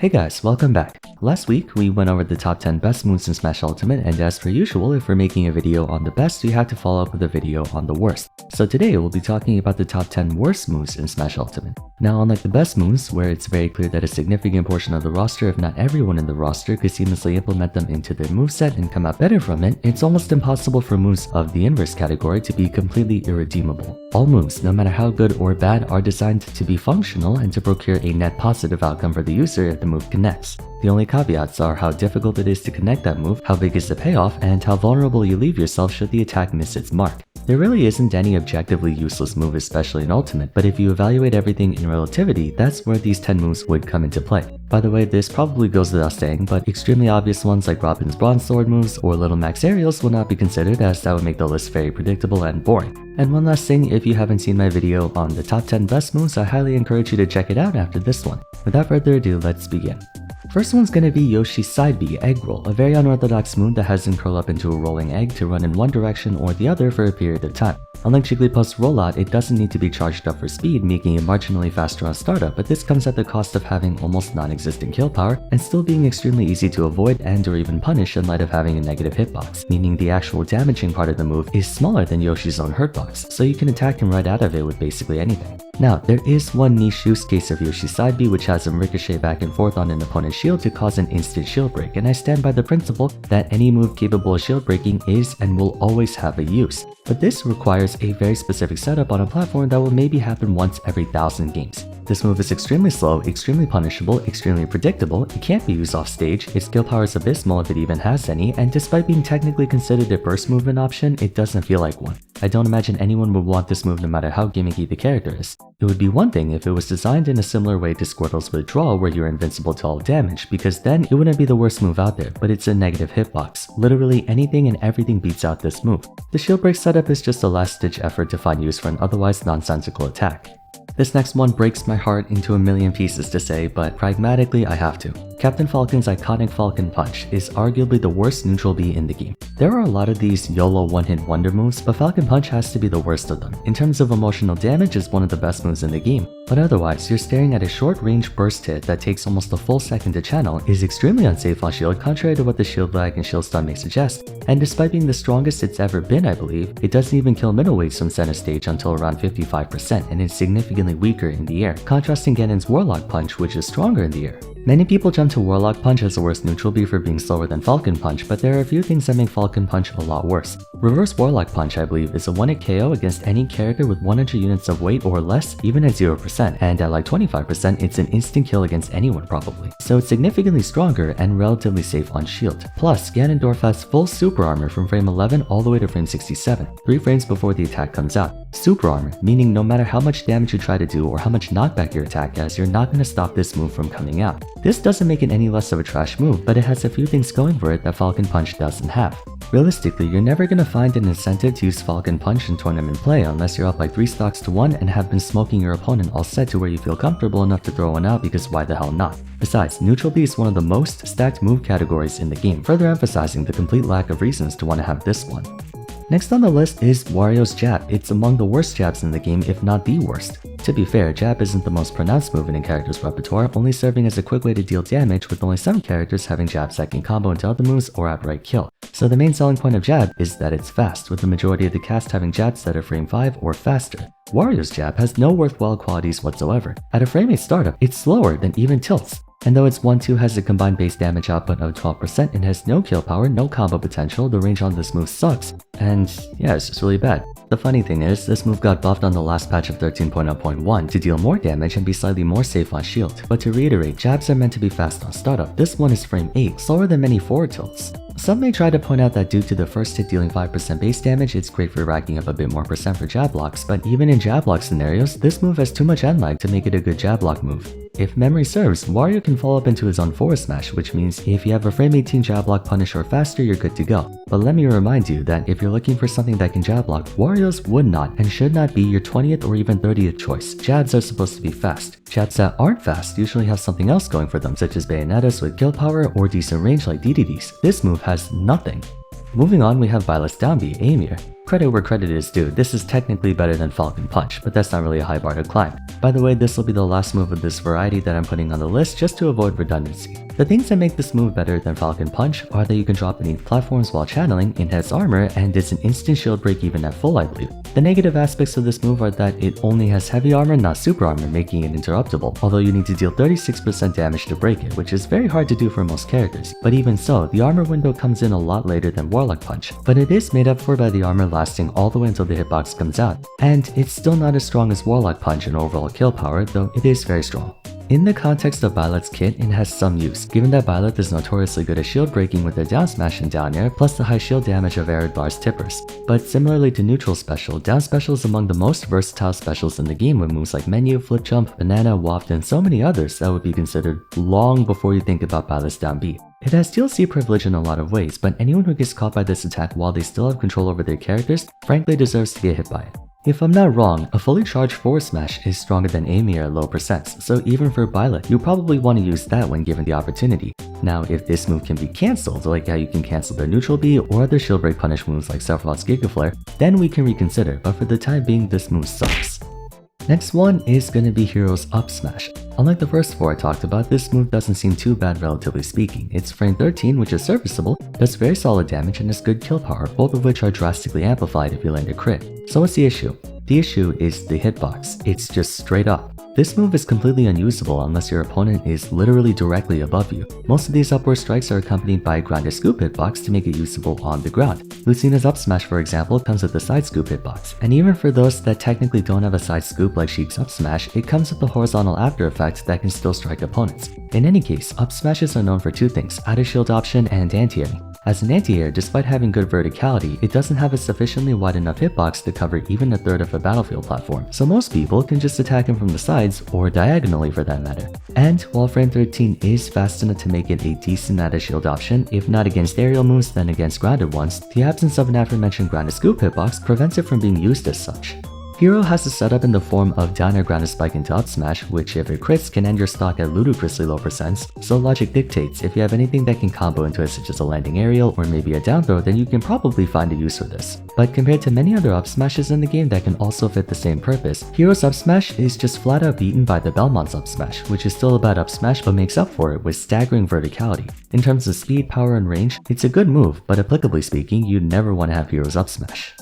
Hey guys, welcome back. Last week, we went over the top 10 best moves in Smash Ultimate, and as per usual, if we're making a video on the best, we have to follow up with a video on the worst. So today, we'll be talking about the top 10 worst moves in Smash Ultimate. Now, unlike the best moves, where it's very clear that a significant portion of the roster, if not everyone in the roster, could seamlessly implement them into their moveset and come out better from it, it's almost impossible for moves of the inverse category to be completely irredeemable. All moves, no matter how good or bad, are designed to be functional and to procure a net positive outcome for the user if the move connects. The only caveats are how difficult it is to connect that move, how big is the payoff, and how vulnerable you leave yourself should the attack miss its mark. There really isn't any objectively useless move, especially in Ultimate, but if you evaluate everything in relativity, that's where these 10 moves would come into play. By the way, this probably goes without saying, but extremely obvious ones like Robin's Bronze Sword moves or Little Max aerials will not be considered, as that would make the list very predictable and boring. And one last thing, if you haven't seen my video on the top 10 best moves, I highly encourage you to check it out after this one. Without further ado, let's begin. First one's gonna be Yoshi's Side B Egg Roll, a very unorthodox move that has him curl up into a rolling egg to run in one direction or the other for a period of time. Unlike Jigglypuff's rollout, it doesn't need to be charged up for speed, making it marginally faster on startup, but this comes at the cost of having almost non-existent kill power and still being extremely easy to avoid and or even punish in light of having a negative hitbox, meaning the actual damaging part of the move is smaller than Yoshi's own hurtbox, so you can attack him right out of it with basically anything. Now, there is one niche use case of Yoshi's Side B which has him ricochet back and forth on an opponent's shield to cause an instant shield break, and I stand by the principle that any move capable of shield breaking is and will always have a use. But this requires a very specific setup on a platform that will maybe happen once every 1,000 games. This move is extremely slow, extremely punishable, extremely predictable, it can't be used off stage, its skill power is abysmal if it even has any, and despite being technically considered a burst movement option, it doesn't feel like one. I don't imagine anyone would want this move no matter how gimmicky the character is. It would be one thing if it was designed in a similar way to Squirtle's Withdrawal where you're invincible to all damage, because then it wouldn't be the worst move out there, but it's a negative hitbox. Literally anything and everything beats out this move. The shield break setup is just a last-ditch effort to find use for an otherwise nonsensical attack. This next one breaks my heart into a million pieces to say, but pragmatically I have to. Captain Falcon's iconic Falcon Punch is arguably the worst neutral B in the game. There are a lot of these YOLO one-hit wonder moves, but Falcon Punch has to be the worst of them. In terms of emotional damage, it's one of the best moves in the game, but otherwise, you're staring at a short-range burst hit that takes almost a full second to channel, is extremely unsafe on shield contrary to what the shield lag and shield stun may suggest, and despite being the strongest it's ever been, I believe, it doesn't even kill middleweights from center stage until around 55% and is significantly weaker in the air, contrasting Ganon's Warlock Punch, which is stronger in the air. Many people jump to Warlock Punch as the worst neutral B for being slower than Falcon Punch, but there are a few things that make Falcon Punch a lot worse. Reverse Warlock Punch, I believe, is a 1-hit KO against any character with 100 units of weight or less, even at 0%, and at like 25%, it's an instant kill against anyone probably. So it's significantly stronger and relatively safe on shield. Plus, Ganondorf has full super armor from frame 11 all the way to frame 67, 3 frames before the attack comes out. Super armor, meaning no matter how much damage you try to do or how much knockback your attack has, you're not going to stop this move from coming out. This doesn't make it any less of a trash move, but it has a few things going for it that Falcon Punch doesn't have. Realistically, you're never going to find an incentive to use Falcon Punch in tournament play unless you're up like 3 stocks to 1 and have been smoking your opponent all set to where you feel comfortable enough to throw one out, because why the hell not? Besides, neutral B is one of the most stacked move categories in the game, further emphasizing the complete lack of reasons to want to have this one. Next on the list is Wario's Jab. It's among the worst jabs in the game, if not the worst. To be fair, Jab isn't the most pronounced move in a character's repertoire, only serving as a quick way to deal damage, with only some characters having jabs that can combo into other moves or outright kill. So the main selling point of Jab is that it's fast, with the majority of the cast having jabs that are frame 5 or faster. Wario's Jab has no worthwhile qualities whatsoever. At a frame 8 startup, it's slower than even Tilt's. And though its 1-2 has a combined base damage output of 12% and has no kill power, no combo potential, the range on this move sucks. And yeah, it's just really bad. The funny thing is, this move got buffed on the last patch of 13.0.1 to deal more damage and be slightly more safe on shield. But to reiterate, jabs are meant to be fast on startup. This one is frame 8, slower than many forward tilts. Some may try to point out that due to the first hit dealing 5% base damage, it's great for racking up a bit more percent for jab blocks, but even in jab block scenarios, this move has too much end lag to make it a good jab block move. If memory serves, Wario can follow up into his own forward smash, which means if you have a frame 18 jab block punish or faster, you're good to go. But let me remind you that if you're looking for something that can jab block, Wario's would not and should not be your 20th or even 30th choice. Jabs are supposed to be fast. Jabs that aren't fast usually have something else going for them, such as Bayonetta's with kill power or decent range like DDD's. This move has nothing. Moving on, we have Byleth's down B, Amir. Credit where credit is due, this is technically better than Falcon Punch, but that's not really a high bar to climb. By the way, this will be the last move of this variety that I'm putting on the list just to avoid redundancy. The things that make this move better than Falcon Punch are that you can drop beneath platforms while channeling, it has armor, and it's an instant shield break even at full, I believe. The negative aspects of this move are that it only has heavy armor, not super armor, making it interruptible, although you need to deal 36% damage to break it, which is very hard to do for most characters. But even so, the armor window comes in a lot later than Warlock Punch, but it is made up for by the armor lasting all the way until the hitbox comes out, and it's still not as strong as Warlock Punch in overall kill power, though it is very strong. In the context of Byleth's kit, it has some use, given that Byleth is notoriously good at shield breaking with their down smash and down air, plus the high shield damage of arid Vars tippers. But similarly to neutral special, down special is among the most versatile specials in the game with moves like menu, flip jump, banana, waft, and so many others that would be considered long before you think about Byleth's down B. It has DLC privilege in a lot of ways, but anyone who gets caught by this attack while they still have control over their characters frankly deserves to get hit by it. If I'm not wrong, a fully charged forward smash is stronger than Amir at low percents, so even for Byleth, you probably want to use that when given the opportunity. Now, if this move can be cancelled, like how you can cancel their neutral B or other shield break punish moves like Sephiroth's Giga Flare, then we can reconsider, but for the time being, this move sucks. Next one is gonna be Hero's up smash. Unlike the first four I talked about, this move doesn't seem too bad relatively speaking. It's frame 13, which is serviceable, does very solid damage, and has good kill power, both of which are drastically amplified if you land a crit. So what's the issue? The issue is the hitbox. It's just straight up. This move is completely unusable unless your opponent is literally directly above you. Most of these upward strikes are accompanied by a grounded scoop hitbox to make it usable on the ground. Lucina's up smash, for example, comes with a side scoop hitbox, and even for those that technically don't have a side scoop like Sheik's up smash, it comes with a horizontal after effect that can still strike opponents. In any case, up smashes are known for two things, out of shield option and anti-airing. As an anti-air, despite having good verticality, it doesn't have a sufficiently wide enough hitbox to cover even a third of a battlefield platform, so most people can just attack him from the sides, or diagonally for that matter. And while frame 13 is fast enough to make it a decent out of shield option, if not against aerial moves then against grounded ones, the absence of an aforementioned grounded scoop hitbox prevents it from being used as such. Hero has a setup in the form of down air grounded spike into up smash, which if it crits can end your stock at ludicrously low percents, so logic dictates if you have anything that can combo into it such as a landing aerial or maybe a down throw, then you can probably find a use for this. But compared to many other up smashes in the game that can also fit the same purpose, Hero's up smash is just flat out beaten by the Belmont's up smash, which is still a bad up smash but makes up for it with staggering verticality. In terms of speed, power, and range, it's a good move, but applicably speaking, you'd never want to have Hero's up smash.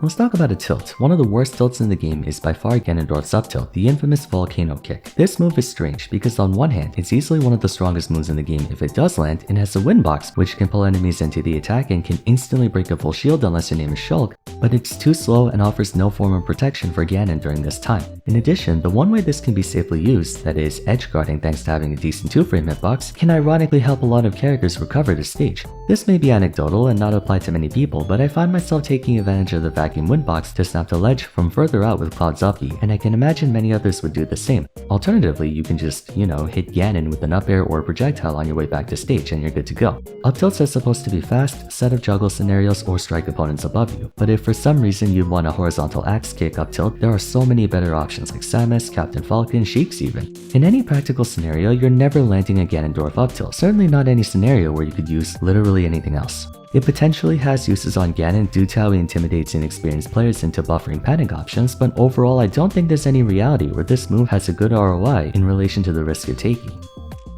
Let's talk about a tilt. One of the worst tilts in the game is by far Ganondorf's up tilt, the infamous volcano kick. This move is strange because on one hand, it's easily one of the strongest moves in the game if it does land, and has a win box which can pull enemies into the attack and can instantly break a full shield unless your name is Shulk, but it's too slow and offers no form of protection for Ganon during this time. In addition, the one way this can be safely used, that is edge guarding thanks to having a decent 2-frame hitbox, can ironically help a lot of characters recover the stage. This may be anecdotal and not apply to many people, but I find myself taking advantage of the vacuum windbox to snap the ledge from further out with Cloud's up B, and I can imagine many others would do the same. Alternatively, you can just, hit Ganon with an up air or a projectile on your way back to stage and you're good to go. Up tilts are supposed to be fast, set of juggle scenarios, or strike opponents above you, but if for some reason you want a horizontal axe kick up tilt, there are so many better options like Samus, Captain Falcon, Sheik's even. In any practical scenario, you're never landing a Ganondorf up tilt, certainly not any scenario where you could use literally anything else. It potentially has uses on Ganon due to how he intimidates inexperienced players into buffering panic options, but overall I don't think there's any reality where this move has a good ROI in relation to the risk you're taking.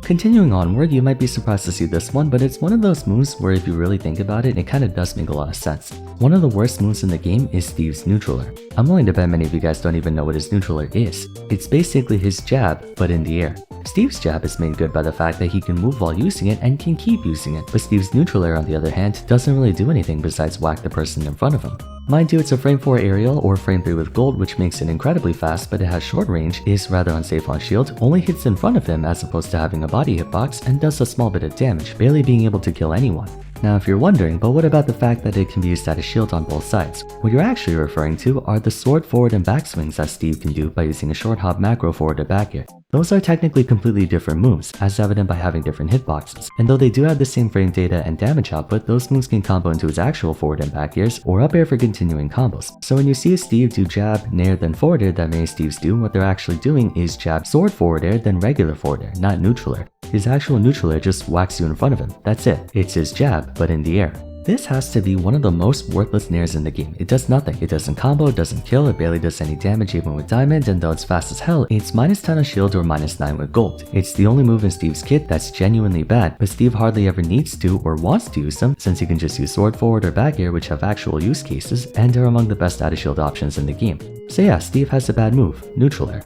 Continuing onward, you might be surprised to see this one, but it's one of those moves where if you really think about it, it kinda does make a lot of sense. One of the worst moves in the game is Steve's Neutraler. I'm willing to bet many of you guys don't even know what his Neutraler is. It's basically his jab, but in the air. Steve's jab is made good by the fact that he can move while using it and can keep using it, but Steve's Neutraler on the other hand doesn't really do anything besides whack the person in front of him. Mind you, it's a frame 4 aerial or frame 3 with gold, which makes it incredibly fast, but it has short range, is rather unsafe on shield, only hits in front of him as opposed to having a body hitbox, and does a small bit of damage, barely being able to kill anyone. Now if you're wondering, but what about the fact that it can be used as a shield on both sides? What you're actually referring to are the sword forward and back swings that Steve can do by using a short hop macro forward to back air. Those are technically completely different moves, as evident by having different hitboxes, and though they do have the same frame data and damage output, those moves can combo into his actual forward and back airs, or up air for continuing combos. So when you see a Steve do jab, nair, then forward air that many Steves do, what they're actually doing is jab, sword forward air, then regular forward air, not neutral air. His actual neutral air just whacks you in front of him, that's it. It's his jab, but in the air. This has to be one of the most worthless nairs in the game. It does nothing. It doesn't combo, it doesn't kill, it barely does any damage even with diamond, and though it's fast as hell, it's -10 on shield or -9 with gold. It's the only move in Steve's kit that's genuinely bad, but Steve hardly ever needs to or wants to use them since he can just use sword forward or back air, which have actual use cases and are among the best out of shield options in the game. So yeah, Steve has a bad move, neutral air.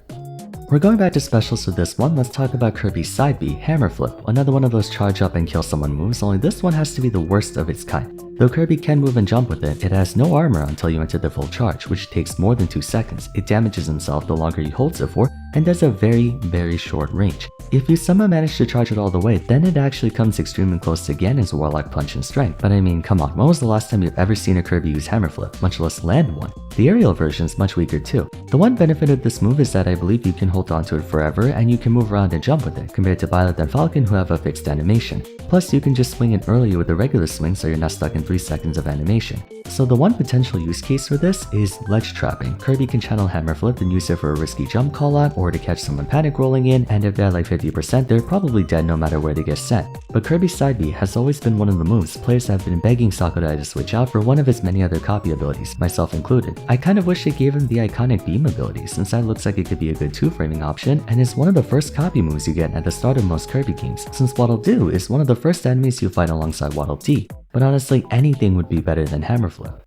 We're going back to specials for this one. Let's talk about Kirby's side B, Hammer Flip, another one of those charge up and kill someone moves, only this one has to be the worst of its kind. Though Kirby can move and jump with it, it has no armor until you enter the full charge, which takes more than 2 seconds. It damages himself the longer he holds it for, and does a very short range. If you somehow manage to charge it all the way, then it actually comes extremely close to Ganon's Warlock Punch in strength. But I mean, come on, when was the last time you've ever seen a Kirby use Hammer Flip, much less land one? The aerial version is much weaker too. The one benefit of this move is that I believe you can hold onto it forever and you can move around and jump with it, compared to Byleth and Falcon who have a fixed animation. Plus, you can just swing it earlier with a regular swing so you're not stuck in 3 seconds of animation. So the one potential use case for this is ledge trapping. Kirby can channel Hammer Flip and use it for a risky jump call out or to catch someone panic rolling in, and if they're at like 50%, they're probably dead no matter where they get sent. But Kirby's side B has always been one of the moves players have been begging Sakurai to switch out for one of his many other copy abilities, myself included. I kind of wish they gave him the iconic beam ability, since that looks like it could be a good 2-framing option and is one of the first copy moves you get at the start of most Kirby games, since Waddle Doo is one of the first enemies you fight alongside Waddle Dee. But honestly, anything would be better than Hammer Flip.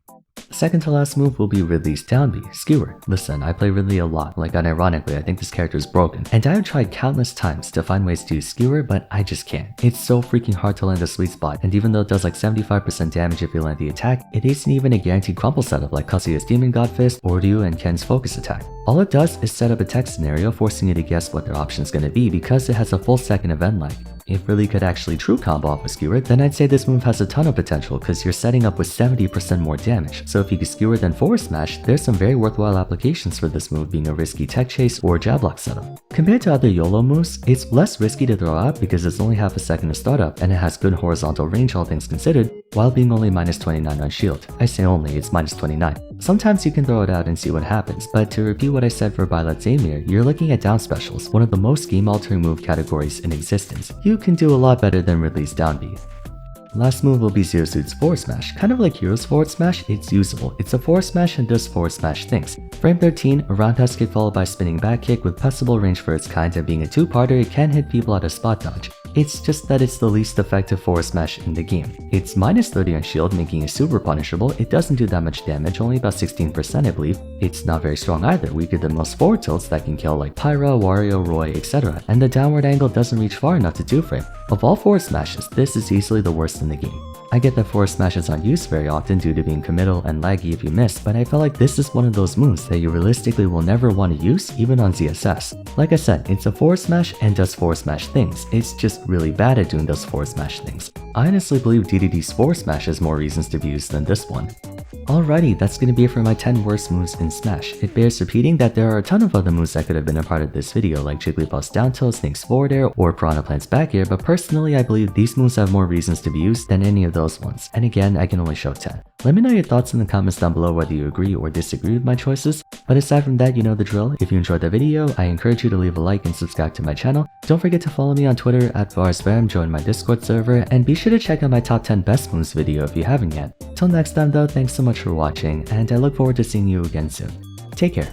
Second to last move will be Ridley's down B, Skewer. Listen, I play Ridley a lot, like unironically I think this character is broken, and I have tried countless times to find ways to use Skewer, but I just can't. It's so freaking hard to land the sweet spot, and even though it does like 75% damage if you land the attack, it isn't even a guaranteed crumple setup like Kazuya's Demon God Fist, or Ryu and Ken's focus attack. All it does is set up a text scenario forcing you to guess what their option is going to be because it has a full second event lag. If Ridley could actually true combo off a Skewer, then I'd say this move has a ton of potential because you're setting up with 70% more damage. So if you could Skewer then forward smash, there's some very worthwhile applications for this move being a risky tech chase or jab block setup. Compared to other YOLO moves, it's less risky to throw out because it's only half a second to start up and it has good horizontal range all things considered, while being only -29 on shield. I say only, it's -29. Sometimes you can throw it out and see what happens, but to repeat what I said for Byleth's Amir, you're looking at down specials, one of the most game-altering move categories in existence. You can do a lot better than Ridley's down B. Last move will be Zero Suit's forward smash. Kind of like Hero's forward smash, it's usable. It's a forward smash and does forward smash things. Frame 13, a roundhouse kick followed by spinning back kick with possible range for its kind, and being a 2-parter, it can hit people out of spot dodge. It's just that it's the least effective forward smash in the game. It's -30 on shield, making it super punishable. It doesn't do that much damage, only about 16% I believe. It's not very strong either, weaker than most forward tilts that can kill like Pyra, Wario, Roy, etc. And the downward angle doesn't reach far enough to 2-frame. Of all forward smashes, this is easily the worst in the game. I get that forward smashes aren't used very often due to being committal and laggy if you miss, but I feel like this is one of those moves that you realistically will never want to use even on ZSS. Like I said, it's a forward smash and does forward smash things, it's just really bad at doing those forward smash things. I honestly believe DDD's forward smash has more reasons to be used than this one. Alrighty, that's gonna be it for my 10 worst moves in Smash. It bears repeating that there are a ton of other moves that could have been a part of this video, like Jigglypuff's down tilt, Snake's forward air, or Piranha Plant's back air, but personally I believe these moves have more reasons to be used than any of those ones, and again, I can only show 10. Let me know your thoughts in the comments down below whether you agree or disagree with my choices, but aside from that, you know the drill. If you enjoyed the video, I encourage you to leave a like and subscribe to my channel. Don't forget to follow me on Twitter at Vars, join my Discord server, and be sure to check out my top 10 best moves video if you haven't yet. Till next time though, thanks so much for watching, and I look forward to seeing you again soon. Take care.